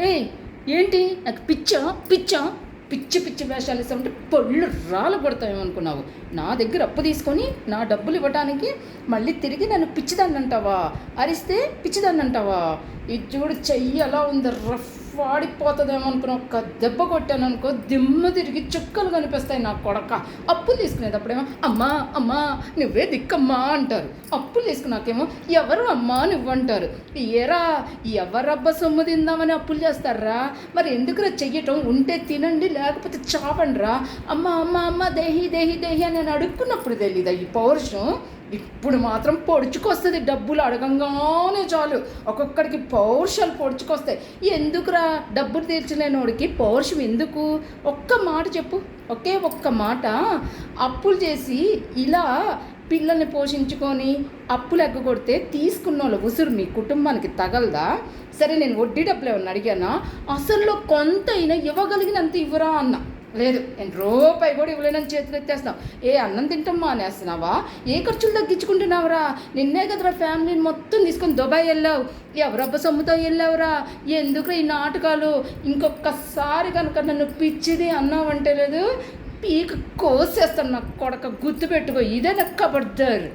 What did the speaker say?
ఏయ్ ఏంటి నాకు పిచ్చా పిచ్చా పిచ్చి పిచ్చి వేషాలు ఇస్తామంటే పళ్ళు రాలు పడతాయేమో అనుకున్నావు. నా దగ్గర అప్పు తీసుకొని నా డబ్బులు ఇవ్వడానికి మళ్ళీ తిరిగి నన్ను పిచ్చిదాన్ని అంటావా? అరిస్తే పిచ్చిదాన్ని అంటావా? ఇది చూడు, చెయ్యి ఎలా ఉంది, రఫ్ వాడిపోతుందేమో అనుకున్నా. ఒక్క దెబ్బ కొట్టాను అనుకో, దిమ్మ తిరిగి చుక్కలు కనిపిస్తాయి నా కొడక. అప్పులు తీసుకునేటప్పుడేమో అమ్మా అమ్మా నువ్వే దిక్కమ్మా అంటారు. అప్పులు తీసుకున్నాకేమో ఎవరు అమ్మా నువ్వంటారు. ఏరా ఎవరబ్బ సొమ్ము తిందామని అప్పులు చేస్తారా? మరి ఎందుకురా చెయ్యటం? ఉంటే తినండి, లేకపోతే చావండిరా. అమ్మ అమ్మ అమ్మ దేహి దేహి దేహి అని నేను అడుక్కున్నప్పుడు తెలీదా ఈ పౌరుషం? ఇప్పుడు మాత్రం పొడుచుకొస్తుంది. డబ్బులు అడగంగానే చాలు ఒక్కొక్కడికి పౌరుషాలు పొడుచుకొస్తాయి. ఎందుకురా డబ్బులు తీర్చలేనోడికి పౌరుషం ఎందుకు? ఒక్క మాట చెప్పు, ఒకే ఒక్క మాట. అప్పులు చేసి ఇలా పిల్లల్ని పోషించుకొని అప్పులు ఎగ్గొడితే తీసుకున్న వాళ్ళ ఉసురు మీ కుటుంబానికి తగలదా? సరే, నేను వడ్డీ డబ్బులు ఏమన్నా అడిగానా? అసలు కొంత అయినా ఇవ్వగలిగినంత ఇవ్వరా అన్న. లేదు, నేను రూపాయి కూడా ఇవ్వలేనని చేతులు ఎత్తేస్తున్నావు. ఏ అన్నం తింటాం మానేస్తున్నావా? ఏ ఖర్చులు తగ్గించుకుంటున్నావురా? నిన్నే కదరా ఫ్యామిలీని మొత్తం తీసుకొని దుబాయ్ వెళ్ళావు. ఎవరబ్బ సొమ్ముతో వెళ్ళావురా? ఎందుకు ఈ నాటకాలు? ఇంకొకసారి కనుక నన్ను పిచ్చిది అన్నావంటే లేదు, పీక కోసేస్తాను. నా కొడక గుర్తుపెట్టుకో, ఇదే నాకు కబడ్దారు.